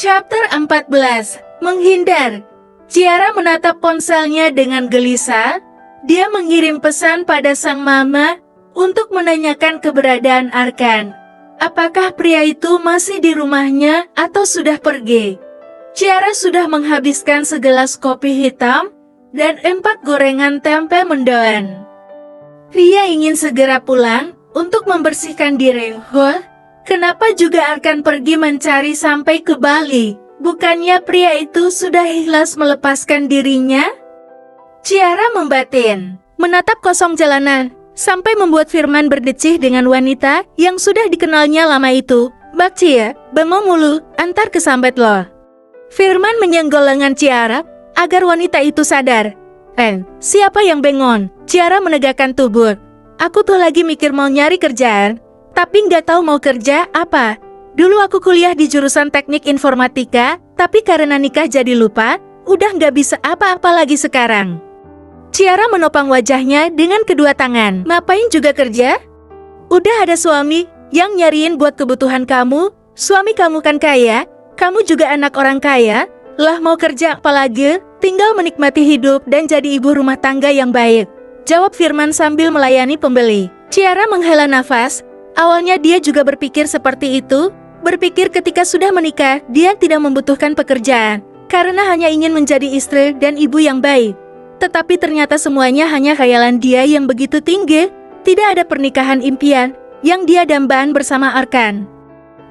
Chapter 14. Menghindar. Ciara menatap ponselnya dengan gelisah. Dia mengirim pesan pada sang mama untuk menanyakan keberadaan Arkan. Apakah pria itu masih di rumahnya atau sudah pergi? Ciara sudah menghabiskan segelas kopi hitam dan 4 gorengan tempe mendoan. Dia ingin segera pulang untuk membersihkan diri. Kenapa juga Arkan pergi mencari sampai ke Bali? Bukannya pria itu sudah ikhlas melepaskan dirinya? Ciara membatin, menatap kosong jalanan, sampai membuat Firman berdecih dengan wanita yang sudah dikenalnya lama itu. Bak Cia, bengong mulu, antar kesambet loh. Firman menyenggol lengan Ciara agar wanita itu sadar. Siapa yang bengong? Ciara menegakkan tubuh. Aku tuh lagi mikir mau nyari kerjaan, tapi nggak tahu mau kerja apa. Dulu aku kuliah di jurusan teknik informatika, tapi karena nikah jadi lupa, udah nggak bisa apa-apa lagi sekarang. Ciara menopang wajahnya dengan kedua tangan. Ngapain juga kerja? Udah ada suami yang nyariin buat kebutuhan kamu. Suami kamu kan kaya, kamu juga anak orang kaya. Lah mau kerja apa lagi? Tinggal menikmati hidup dan jadi ibu rumah tangga yang baik, jawab Firman sambil melayani pembeli. Ciara menghela nafas. Awalnya dia juga berpikir seperti itu. Berpikir ketika sudah menikah, dia tidak membutuhkan pekerjaan, karena hanya ingin menjadi istri dan ibu yang baik. Tetapi ternyata semuanya hanya khayalan dia yang begitu tinggi. Tidak ada pernikahan impian yang dia dambaan bersama Arkan.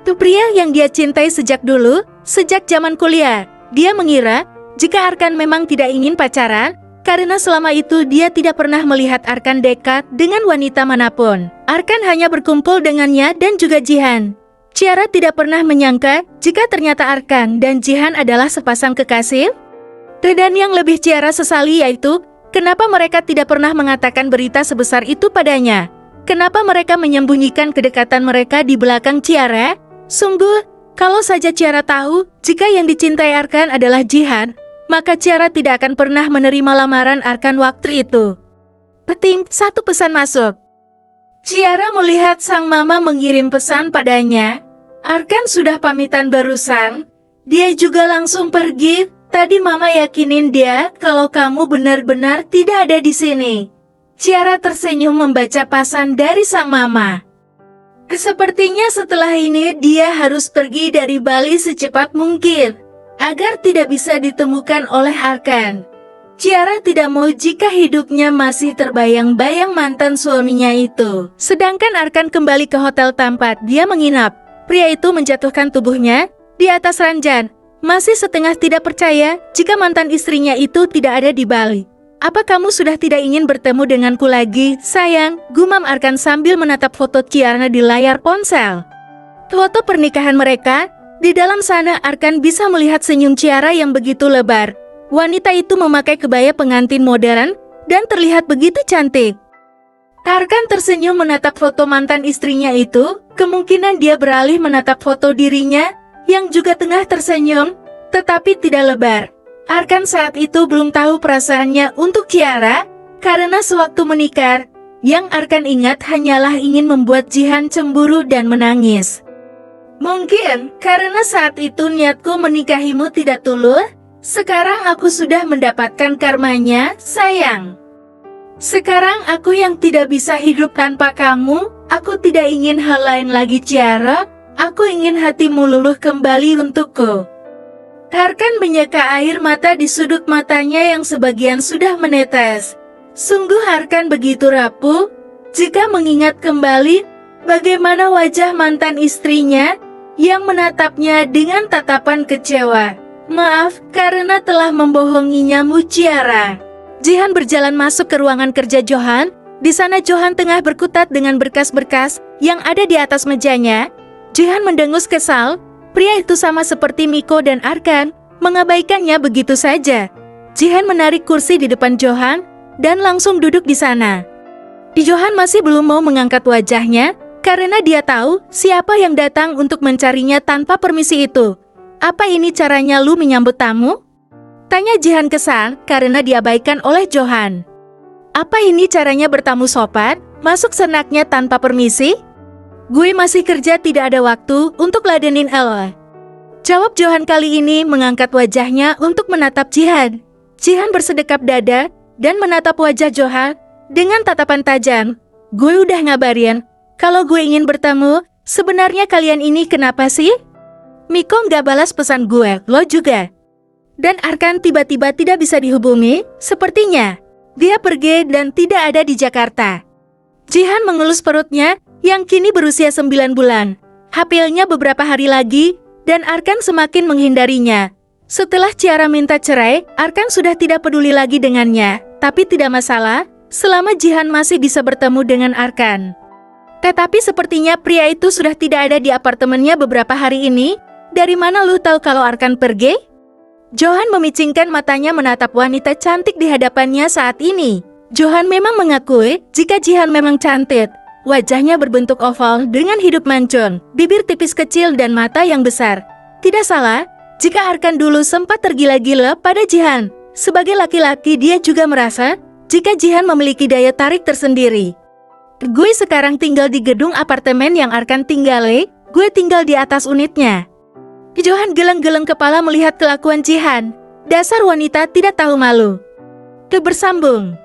Itu pria yang dia cintai sejak dulu, sejak zaman kuliah. Dia mengira jika Arkan memang tidak ingin pacaran, karena selama itu dia tidak pernah melihat Arkan dekat dengan wanita manapun. Arkan hanya berkumpul dengannya dan juga Jihan. Ciara tidak pernah menyangka jika ternyata Arkan dan Jihan adalah sepasang kekasih. Dan yang lebih Ciara sesali yaitu, kenapa mereka tidak pernah mengatakan berita sebesar itu padanya? Kenapa mereka menyembunyikan kedekatan mereka di belakang Ciara? Sungguh, kalau saja Ciara tahu jika yang dicintai Arkan adalah Jihan, maka Ciara tidak akan pernah menerima lamaran Arkan waktu itu. Peting, 1 pesan masuk. Ciara melihat sang mama mengirim pesan padanya. Arkan sudah pamitan barusan. Dia juga langsung pergi. Tadi mama yakinin dia kalau kamu benar-benar tidak ada di sini. Ciara tersenyum membaca pesan dari sang mama. Sepertinya setelah ini dia harus pergi dari Bali secepat mungkin, agar tidak bisa ditemukan oleh Arkan. Ciara tidak mau jika hidupnya masih terbayang-bayang mantan suaminya itu. Sedangkan Arkan kembali ke hotel tempat dia menginap. Pria itu menjatuhkan tubuhnya di atas ranjang, masih setengah tidak percaya jika mantan istrinya itu tidak ada di Bali. Apa kamu sudah tidak ingin bertemu denganku lagi, sayang? Gumam Arkan sambil menatap foto Ciara di layar ponsel. Foto pernikahan mereka, di dalam sana Arkan bisa melihat senyum Ciara yang begitu lebar. Wanita itu memakai kebaya pengantin modern dan terlihat begitu cantik. Arkan tersenyum menatap foto mantan istrinya itu. Kemungkinan dia beralih menatap foto dirinya yang juga tengah tersenyum, tetapi tidak lebar. Arkan saat itu belum tahu perasaannya untuk Ciara, karena sewaktu menikah, yang Arkan ingat hanyalah ingin membuat Jihan cemburu dan menangis. Mungkin karena saat itu niatku menikahimu tidak tulus. Sekarang aku sudah mendapatkan karmanya, sayang. Sekarang aku yang tidak bisa hidup tanpa kamu. Aku tidak ingin hal lain lagi, Ciara. Aku ingin hatimu luluh kembali untukku. Arkan menyeka air mata di sudut matanya yang sebagian sudah menetes. Sungguh Arkan begitu rapuh jika mengingat kembali bagaimana wajah mantan istrinya yang menatapnya dengan tatapan kecewa. Maaf, karena telah membohonginya, Ciara. Jihan berjalan masuk ke ruangan kerja Johan. Di sana Johan tengah berkutat dengan berkas-berkas yang ada di atas mejanya. Jihan mendengus kesal. Pria itu sama seperti Miko dan Arkan, mengabaikannya begitu saja. Jihan menarik kursi di depan Johan dan langsung duduk di sana. Johan masih belum mau mengangkat wajahnya, karena dia tahu siapa yang datang untuk mencarinya tanpa permisi itu. Apa ini caranya lu menyambut tamu? Tanya Jihan kesal karena diabaikan oleh Johan. Apa ini caranya bertamu sopan? Masuk senaknya tanpa permisi? Gue masih kerja, tidak ada waktu untuk ladenin Ella. Jawab Johan kali ini mengangkat wajahnya untuk menatap Jihan. Jihan bersedekap dada dan menatap wajah Johan dengan tatapan tajam. Gue udah ngabarin, kalau gue ingin bertemu, sebenarnya kalian ini kenapa sih? Miko nggak balas pesan gue, lo juga. Dan Arkan tiba-tiba tidak bisa dihubungi, sepertinya dia pergi dan tidak ada di Jakarta. Jihan mengelus perutnya yang kini berusia 9 bulan. Hamilnya beberapa hari lagi, dan Arkan semakin menghindarinya. Setelah Ciara minta cerai, Arkan sudah tidak peduli lagi dengannya. Tapi tidak masalah, selama Jihan masih bisa bertemu dengan Arkan. Tetapi sepertinya pria itu sudah tidak ada di apartemennya beberapa hari ini. Dari mana lu tahu kalau Arkan pergi? Johan memicingkan matanya menatap wanita cantik di hadapannya saat ini. Johan memang mengakui jika Jihan memang cantik. Wajahnya berbentuk oval dengan hidup mancung, bibir tipis kecil dan mata yang besar. Tidak salah, jika Arkan dulu sempat tergila-gila pada Jihan. Sebagai laki-laki dia juga merasa jika Jihan memiliki daya tarik tersendiri. Gue sekarang tinggal di gedung apartemen yang Arkan tinggali, gue tinggal di atas unitnya. Johan geleng-geleng kepala melihat kelakuan Jihan. Dasar wanita tidak tahu malu. Bersambung.